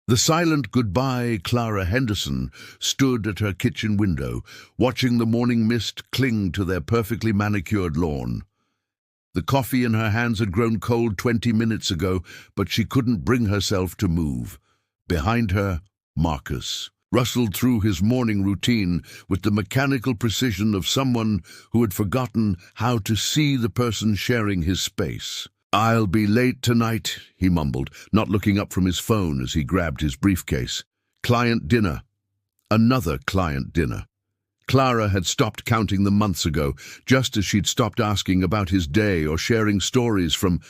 The silent goodbye Clara Henderson stood at her kitchen window, watching the morning mist cling to their perfectly manicured lawn. The coffee in her hands had grown cold 20 minutes ago, but she couldn't bring herself to move. Behind her, Marcus rustled through his morning routine with the mechanical precision of someone who had forgotten how to see the person sharing his space. "I'll be late tonight," he mumbled, not looking up from his phone as he grabbed his briefcase. Client dinner. Another client dinner. Clara had stopped counting them months ago, just as she'd stopped asking about his day or sharing stories from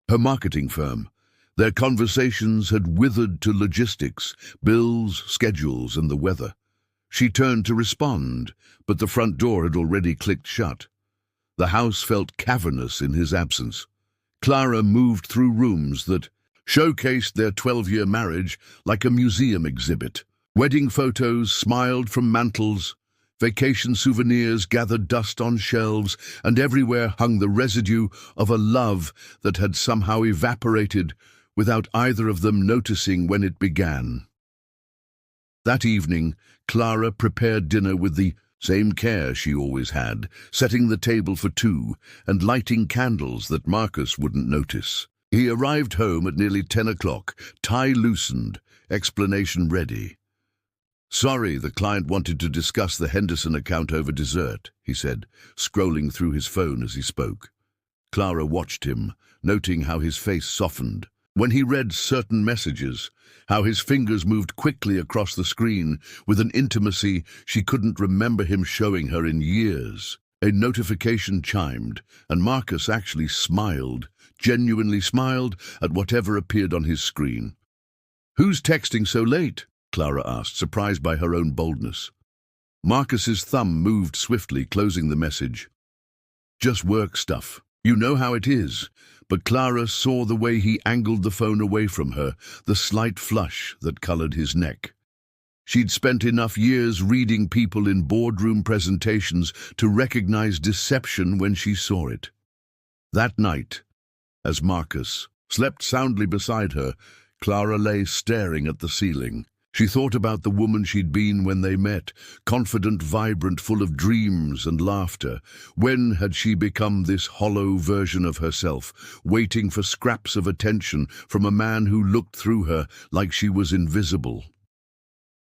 her marketing firm. Their conversations had withered to logistics, bills, schedules, and the weather. She turned to respond, but the front door had already clicked shut. The house felt cavernous in his absence. Clara moved through rooms that showcased their 12-year marriage like a museum exhibit. Wedding photos smiled from mantels, vacation souvenirs gathered dust on shelves, and everywhere hung the residue of a love that had somehow evaporated without either of them noticing when it began. That evening, Clara prepared dinner with the same care she always had, setting the table for two and lighting candles that Marcus wouldn't notice. He arrived home at nearly 10 o'clock, tie loosened, explanation ready. "Sorry, the client wanted to discuss the Henderson account over dessert," he said, scrolling through his phone as he spoke. Clara watched him, noting how his face softened when he read certain messages, how his fingers moved quickly across the screen with an intimacy she couldn't remember him showing her in years. A notification chimed, and Marcus actually smiled, genuinely smiled at whatever appeared on his screen. "Who's texting so late?" Clara asked, surprised by her own boldness. Marcus's thumb moved swiftly, closing the message. "Just work stuff. You know how it is." But Clara saw the way he angled the phone away from her, the slight flush that colored his neck. She'd spent enough years reading people in boardroom presentations to recognize deception when she saw it. That night, as Marcus slept soundly beside her, Clara lay staring at the ceiling. She thought about the woman she'd been when they met, confident, vibrant, full of dreams and laughter. When had she become this hollow version of herself, waiting for scraps of attention from a man who looked through her like she was invisible?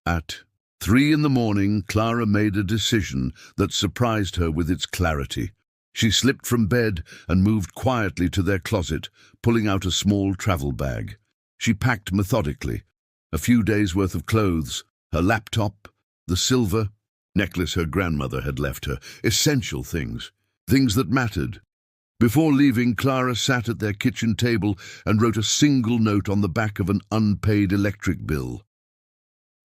At 3 in the morning, Clara made a decision that surprised her with its clarity. She slipped from bed and moved quietly to their closet, pulling out a small travel bag. She packed methodically. A few days' worth of clothes, her laptop, the silver necklace her grandmother had left her, essential things, things that mattered. Before leaving, Clara sat at their kitchen table and wrote a single note on the back of an unpaid electric bill.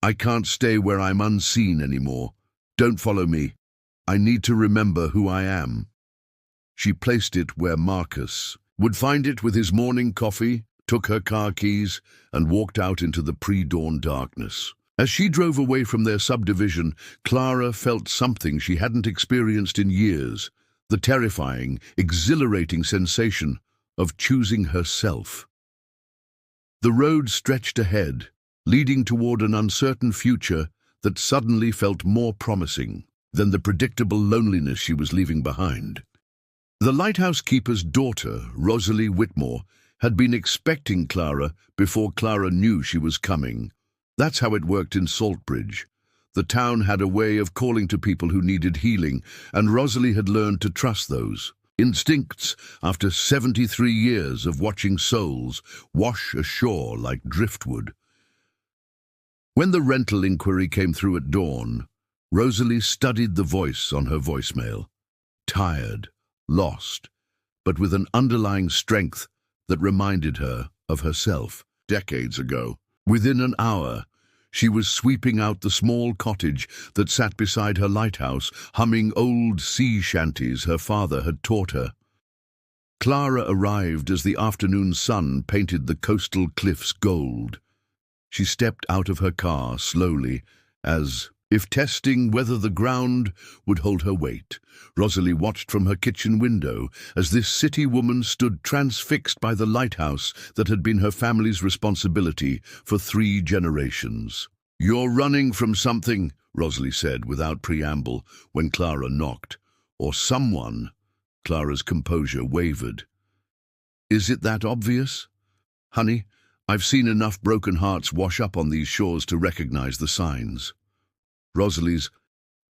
"I can't stay where I'm unseen anymore. Don't follow me. I need to remember who I am." She placed it where Marcus would find it with his morning coffee, took her car keys, and walked out into the pre-dawn darkness. As she drove away from their subdivision, Clara felt something she hadn't experienced in years, the terrifying, exhilarating sensation of choosing herself. The road stretched ahead, leading toward an uncertain future that suddenly felt more promising than the predictable loneliness she was leaving behind. The lighthouse keeper's daughter, Rosalie Whitmore, had been expecting Clara before Clara knew she was coming. That's how it worked in Saltbridge. The town had a way of calling to people who needed healing, and Rosalie had learned to trust those instincts after 73 years of watching souls wash ashore like driftwood. When the rental inquiry came through at dawn, Rosalie studied the voice on her voicemail. Tired, lost, but with an underlying strength that reminded her of herself decades ago. Within an hour, she was sweeping out the small cottage that sat beside her lighthouse, humming old sea shanties her father had taught her. Clara arrived as the afternoon sun painted the coastal cliffs gold. She stepped out of her car slowly as if testing whether the ground would hold her weight. Rosalie watched from her kitchen window as this city woman stood transfixed by the lighthouse that had been her family's responsibility for 3 generations. "You're running from something," Rosalie said without preamble when Clara knocked. "Or someone." Clara's composure wavered. "Is it that obvious?" "Honey, I've seen enough broken hearts wash up on these shores to recognize the signs." Rosalie's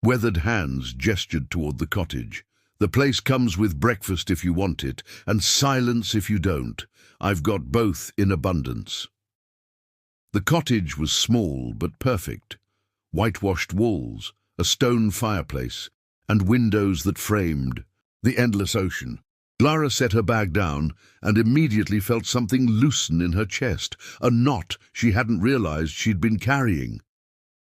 weathered hands gestured toward the cottage. "The place comes with breakfast if you want it, and silence if you don't. I've got both in abundance." The cottage was small but perfect. Whitewashed walls, a stone fireplace, and windows that framed the endless ocean. Clara set her bag down and immediately felt something loosen in her chest, a knot she hadn't realized she'd been carrying.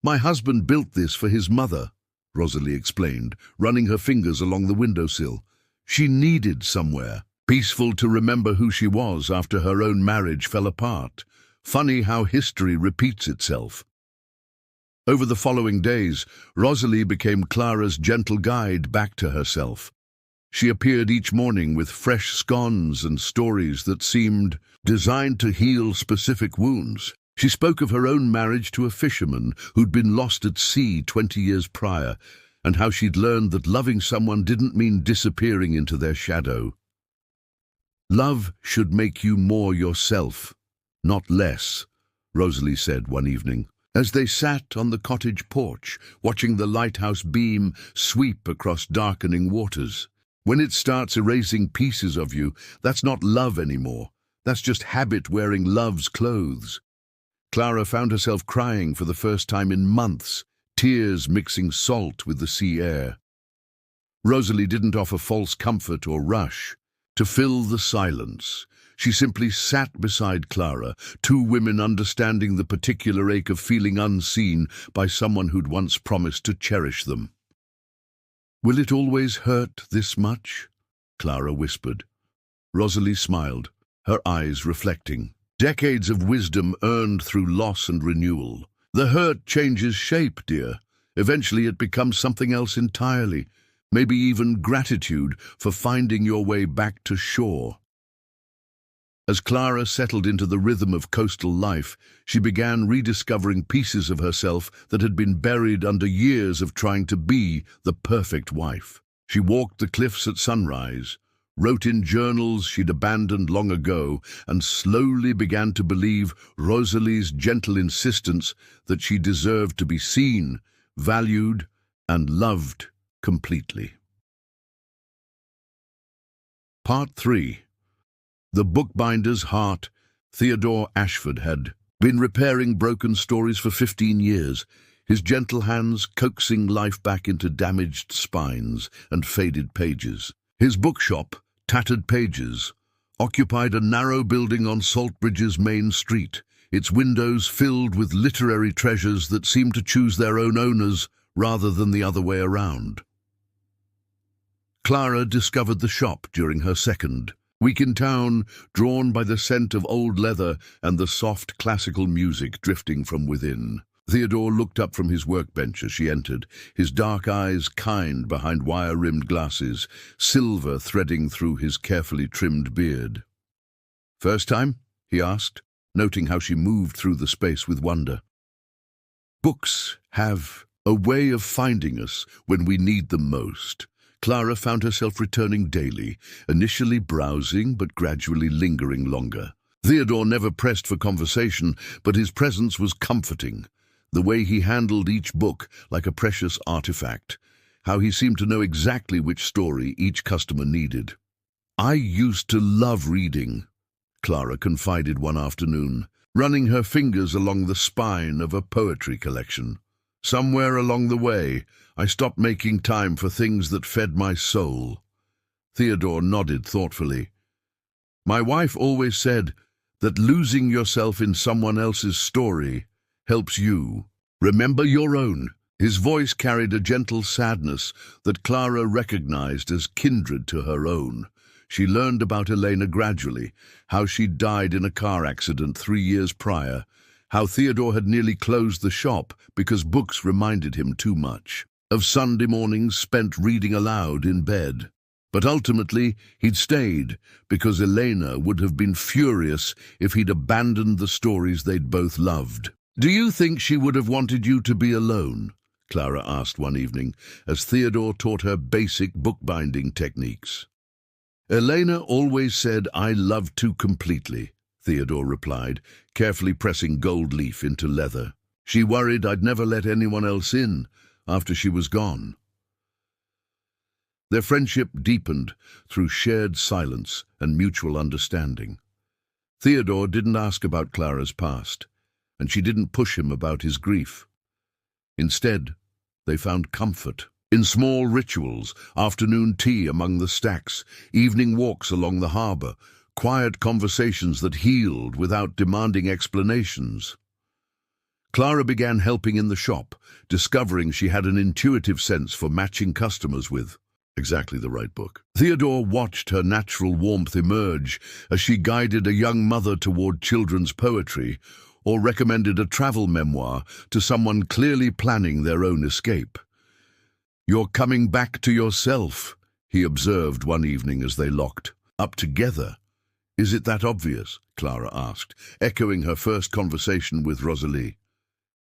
"My husband built this for his mother," Rosalie explained, running her fingers along the windowsill. "She needed somewhere peaceful to remember who she was after her own marriage fell apart. Funny how history repeats itself." Over the following days, Rosalie became Clara's gentle guide back to herself. She appeared each morning with fresh scones and stories that seemed designed to heal specific wounds. She spoke of her own marriage to a fisherman who'd been lost at sea 20 years prior, and how she'd learned that loving someone didn't mean disappearing into their shadow. "Love should make you more yourself, not less," Rosalie said one evening, as they sat on the cottage porch, watching the lighthouse beam sweep across darkening waters. "When it starts erasing pieces of you, that's not love anymore. That's just habit wearing love's clothes." Clara found herself crying for the first time in months, tears mixing salt with the sea air. Rosalie didn't offer false comfort or rush. To fill the silence, she simply sat beside Clara, 2 women understanding the particular ache of feeling unseen by someone who'd once promised to cherish them. "Will it always hurt this much?" Clara whispered. Rosalie smiled, her eyes reflecting. "Decades of wisdom earned through loss and renewal. The hurt changes shape, dear. Eventually it becomes something else entirely, maybe even gratitude for finding your way back to shore." As Clara settled into the rhythm of coastal life, she began rediscovering pieces of herself that had been buried under years of trying to be the perfect wife. She walked the cliffs at sunrise, wrote in journals she'd abandoned long ago, and slowly began to believe Rosalie's gentle insistence that she deserved to be seen, valued, and loved completely. Part 3. The bookbinder's heart. Theodore Ashford had been repairing broken stories for 15 years, his gentle hands coaxing life back into damaged spines and faded pages. His bookshop, Tattered Pages, occupied a narrow building on Saltbridge's main street, its windows filled with literary treasures that seemed to choose their own owners rather than the other way around. Clara discovered the shop during her second week in town, drawn by the scent of old leather and the soft classical music drifting from within. Theodore looked up from his workbench as she entered, his dark eyes kind behind wire-rimmed glasses, silver threading through his carefully trimmed beard. "First time?" he asked, noting how she moved through the space with wonder. "Books have a way of finding us when we need them most." Clara found herself returning daily, initially browsing but gradually lingering longer. Theodore never pressed for conversation, but his presence was comforting. The way he handled each book like a precious artifact, how he seemed to know exactly which story each customer needed. "I used to love reading," Clara confided one afternoon, running her fingers along the spine of a poetry collection. "Somewhere along the way, I stopped making time for things that fed my soul." Theodore nodded thoughtfully. "My wife always said that losing yourself in someone else's story helps you remember your own." His voice carried a gentle sadness that Clara recognized as kindred to her own. She learned about Elena gradually, how she'd died in a car accident 3 years prior, how Theodore had nearly closed the shop because books reminded him too much of Sunday mornings spent reading aloud in bed. But ultimately, he'd stayed because Elena would have been furious if he'd abandoned the stories they'd both loved. "Do you think she would have wanted you to be alone?" Clara asked one evening, as Theodore taught her basic bookbinding techniques. "Elena always said I loved to completely," Theodore replied, carefully pressing gold leaf into leather. "She worried I'd never let anyone else in after she was gone." Their friendship deepened through shared silence and mutual understanding. Theodore didn't ask about Clara's past, and she didn't push him about his grief. Instead, they found comfort in small rituals: afternoon tea among the stacks, evening walks along the harbour, quiet conversations that healed without demanding explanations. Clara began helping in the shop, discovering she had an intuitive sense for matching customers with exactly the right book. Theodore watched her natural warmth emerge as she guided a young mother toward children's poetry or recommended a travel memoir to someone clearly planning their own escape. "You're coming back to yourself," he observed one evening as they locked up together. "Is it that obvious?" Clara asked, echoing her first conversation with Rosalie.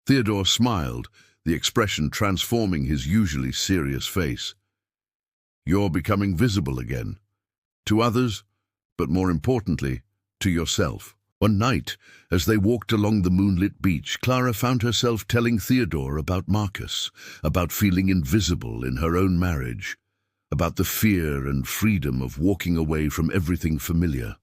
Theodore smiled, the expression transforming his usually serious face. "You're becoming visible again. To others, but more importantly, to yourself." One night, as they walked along the moonlit beach, Clara found herself telling Theodore about Marcus, about feeling invisible in her own marriage, about the fear and freedom of walking away from everything familiar.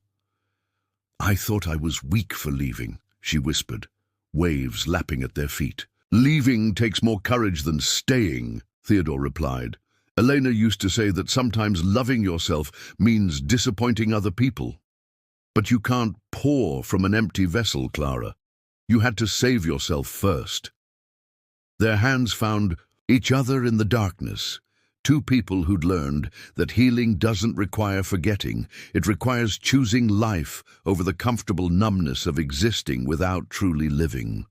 "I thought I was weak for leaving," she whispered, waves lapping at their feet. "Leaving takes more courage than staying," Theodore replied. "Elena used to say that sometimes loving yourself means disappointing other people. But you can't pour from an empty vessel, Clara. You had to save yourself first." Their hands found each other in the darkness, two people who'd learned that healing doesn't require forgetting, it requires choosing life over the comfortable numbness of existing without truly living.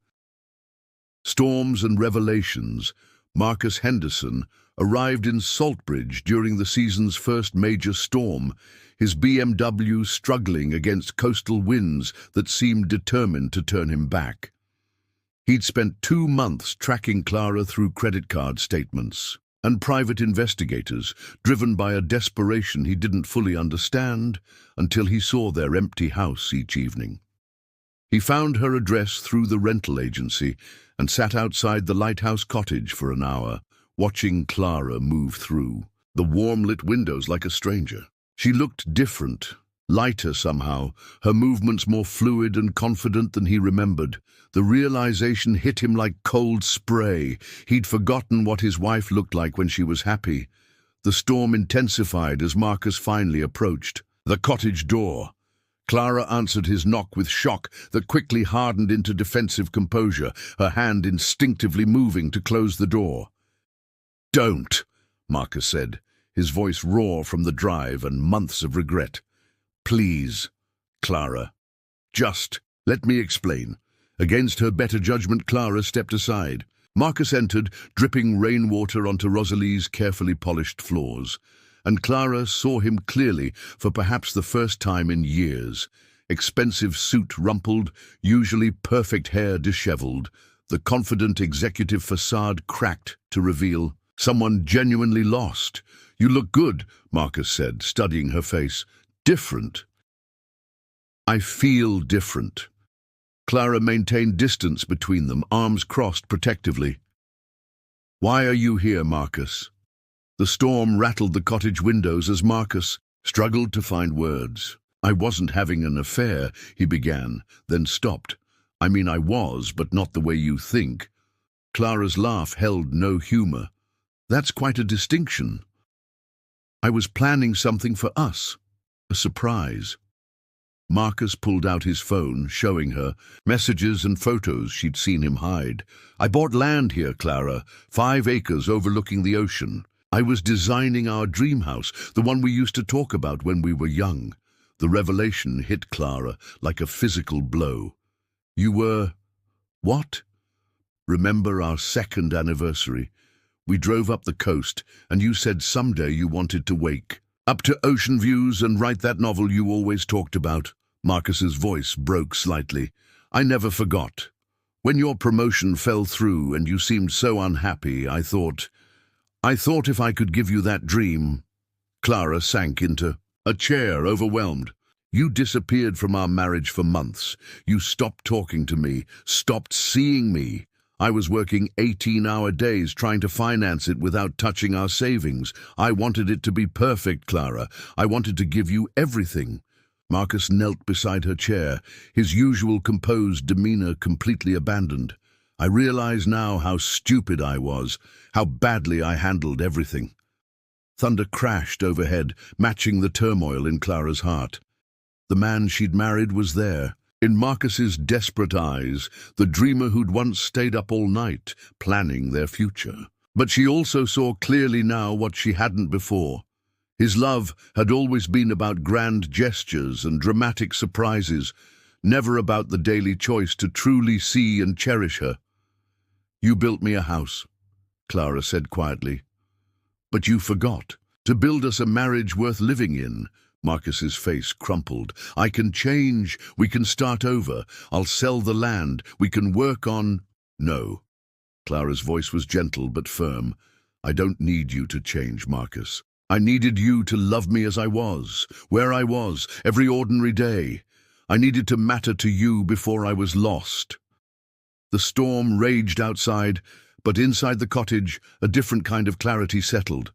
Storms and revelations. Marcus Henderson arrived in Saltbridge during the season's first major storm, his BMW struggling against coastal winds that seemed determined to turn him back. He'd spent 2 months tracking Clara through credit card statements and private investigators, driven by a desperation he didn't fully understand until he saw their empty house each evening. He found her address through the rental agency and sat outside the lighthouse cottage for an hour, watching Clara move through the warm-lit windows like a stranger. She looked different, lighter somehow, her movements more fluid and confident than he remembered. The realization hit him like cold spray. He'd forgotten what his wife looked like when she was happy. The storm intensified as Marcus finally approached the cottage door. Clara answered his knock with shock that quickly hardened into defensive composure, her hand instinctively moving to close the door. "Don't," Marcus said, his voice raw from the drive and months of regret. "Please, Clara. Just let me explain." Against her better judgment, Clara stepped aside. Marcus entered, dripping rainwater onto Rosalie's carefully polished floors, and Clara saw him clearly for perhaps the first time in years. Expensive suit rumpled, usually perfect hair disheveled, the confident executive facade cracked to reveal someone genuinely lost. "You look good," Marcus said, studying her face. "Different." "I feel different." Clara maintained distance between them, arms crossed protectively. "Why are you here, Marcus?" The storm rattled the cottage windows as Marcus struggled to find words. "I wasn't having an affair," he began, then stopped. "I mean, I was, but not the way you think." Clara's laugh held no humor. "That's quite a distinction." "I was planning something for us, a surprise." Marcus pulled out his phone, showing her messages and photos she'd seen him hide. "I bought land here, Clara, 5 acres overlooking the ocean. I was designing our dream house, the one we used to talk about when we were young." The revelation hit Clara like a physical blow. "You were What? Remember our second anniversary? We drove up the coast, and you said someday you wanted to wake up to ocean views and write that novel you always talked about. Marcus's voice broke slightly. I never forgot. When your promotion fell through and you seemed so unhappy, I thought if I could give you that dream. Clara sank into a chair, overwhelmed. You disappeared from our marriage for months. You stopped talking to me, stopped seeing me. I was working 18-hour days trying to finance it without touching our savings. I wanted it to be perfect, Clara. I wanted to give you everything. Marcus knelt beside her chair, his usual composed demeanor completely abandoned. I realize now how stupid I was, how badly I handled everything. Thunder crashed overhead, matching the turmoil in Clara's heart. The man she'd married was there. In Marcus's desperate eyes, the dreamer who'd once stayed up all night, planning their future. But she also saw clearly now what she hadn't before. His love had always been about grand gestures and dramatic surprises, never about the daily choice to truly see and cherish her. You built me a house, Clara said quietly. But you forgot to build us a marriage worth living in. Marcus's face crumpled. I can change. We can start over. I'll sell the land. We can work on... No. Clara's voice was gentle but firm. I don't need you to change, Marcus. I needed you to love me as I was, where I was, every ordinary day. I needed to matter to you before I was lost. The storm raged outside, but inside the cottage, a different kind of clarity settled.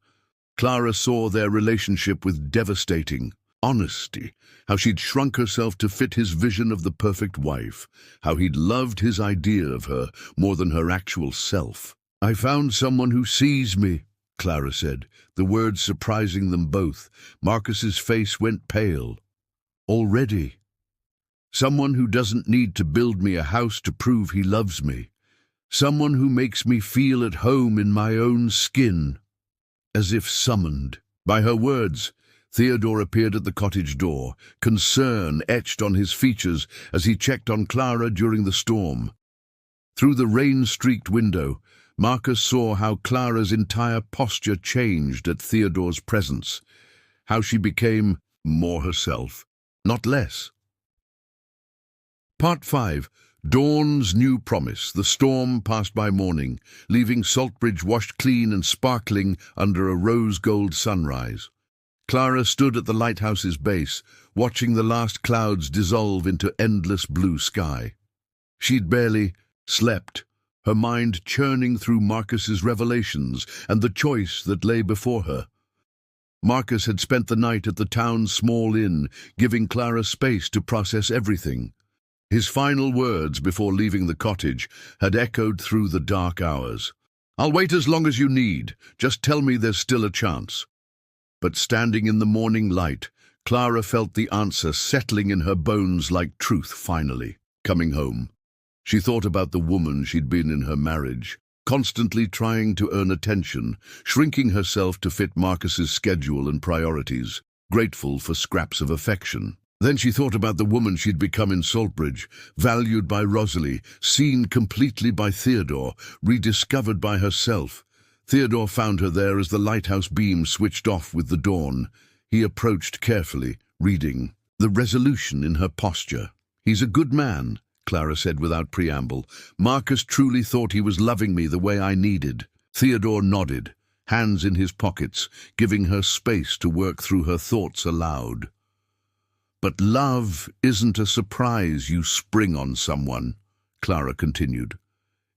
Clara saw their relationship with devastating honesty, how she'd shrunk herself to fit his vision of the perfect wife, how he'd loved his idea of her more than her actual self. I found someone who sees me, Clara said, the words surprising them both. Marcus's face went pale. Already. Someone who doesn't need to build me a house to prove he loves me. Someone who makes me feel at home in my own skin. As if summoned by her words, Theodore appeared at the cottage door, concern etched on his features as he checked on Clara during the storm. Through the rain-streaked window, Marcus saw how Clara's entire posture changed at Theodore's presence, how she became more herself, not less. Part 5. Dawn's new promise. The storm passed by morning, leaving Saltbridge washed clean and sparkling under a rose-gold sunrise. Clara stood at the lighthouse's base, watching the last clouds dissolve into endless blue sky. She'd barely slept, her mind churning through Marcus's revelations and the choice that lay before her. Marcus had spent the night at the town's small inn, giving Clara space to process everything. His final words before leaving the cottage had echoed through the dark hours. I'll wait as long as you need. Just tell me there's still a chance. But standing in the morning light, Clara felt the answer settling in her bones like truth finally. Coming home, she thought about the woman she'd been in her marriage, constantly trying to earn attention, shrinking herself to fit Marcus's schedule and priorities, grateful for scraps of affection. Then she thought about the woman she'd become in Saltbridge, valued by Rosalie, seen completely by Theodore, rediscovered by herself. Theodore found her there as the lighthouse beam switched off with the dawn. He approached carefully, reading the resolution in her posture. He's a good man, Clara said without preamble. Marcus truly thought he was loving me the way I needed. Theodore nodded, hands in his pockets, giving her space to work through her thoughts aloud. But love isn't a surprise you spring on someone, Clara continued.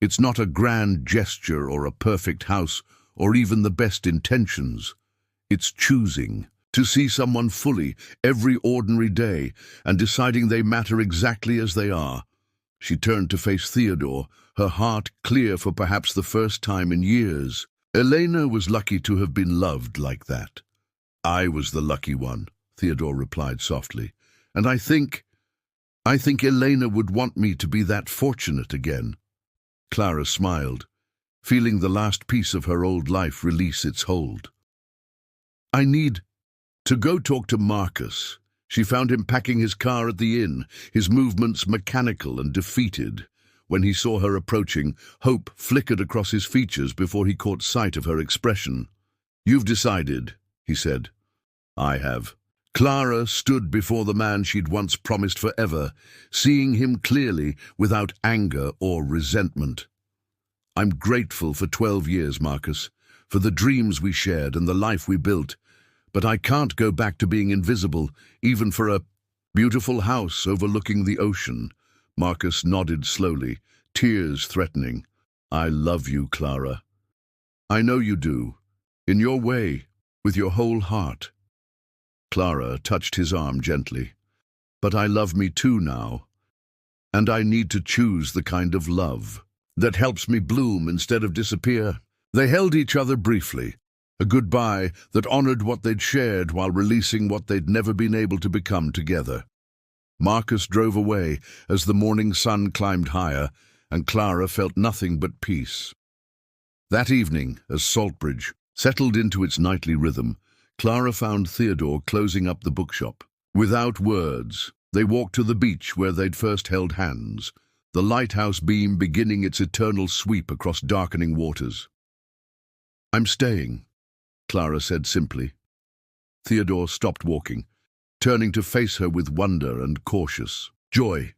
It's not a grand gesture or a perfect house or even the best intentions. It's choosing to see someone fully every ordinary day and deciding they matter exactly as they are. She turned to face Theodore, her heart clear for perhaps the first time in years. Elena was lucky to have been loved like that. I was the lucky one, Theodore replied softly, and I think Elena would want me to be that fortunate again. Clara smiled, feeling the last piece of her old life release its hold. I need to go talk to Marcus. She found him packing his car at the inn, his movements mechanical and defeated. When he saw her approaching, hope flickered across his features before he caught sight of her expression. "You've decided," he said. "I have." Clara stood before the man she'd once promised forever, seeing him clearly without anger or resentment. "I'm grateful for 12 years, Marcus, for the dreams we shared and the life we built, but I can't go back to being invisible, even for a beautiful house overlooking the ocean." Marcus nodded slowly, tears threatening. "I love you, Clara. I know you do, in your way, with your whole heart." Clara touched his arm gently. "But I love me too now, and I need to choose the kind of love that helps me bloom instead of disappear." They held each other briefly, a goodbye that honored what they'd shared while releasing what they'd never been able to become together. Marcus drove away as the morning sun climbed higher, and Clara felt nothing but peace. That evening, as Saltbridge settled into its nightly rhythm, Clara found Theodore closing up the bookshop. Without words, they walked to the beach where they'd first held hands, the lighthouse beam beginning its eternal sweep across darkening waters. "I'm staying," Clara said simply. Theodore stopped walking, turning to face her with wonder and cautious joy.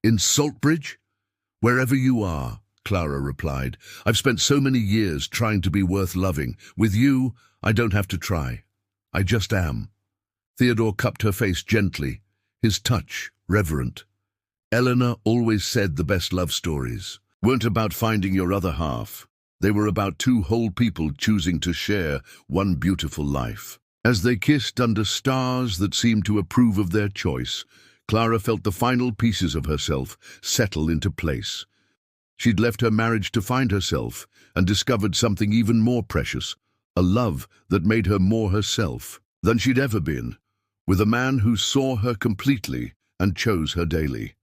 "In Saltbridge?" "Wherever you are," Clara replied. "I've spent so many years trying to be worth loving. With you, I don't have to try. I just am." Theodore cupped her face gently, his touch reverent. "Eleanor always said the best love stories weren't about finding your other half. They were about two whole people choosing to share one beautiful life." As they kissed under stars that seemed to approve of their choice, Clara felt the final pieces of herself settle into place. She'd left her marriage to find herself and discovered something even more precious, a love that made her more herself than she'd ever been, with a man who saw her completely and chose her daily.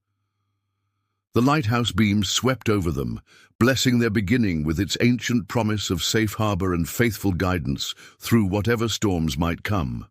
The lighthouse beams swept over them, blessing their beginning with its ancient promise of safe harbor and faithful guidance through whatever storms might come.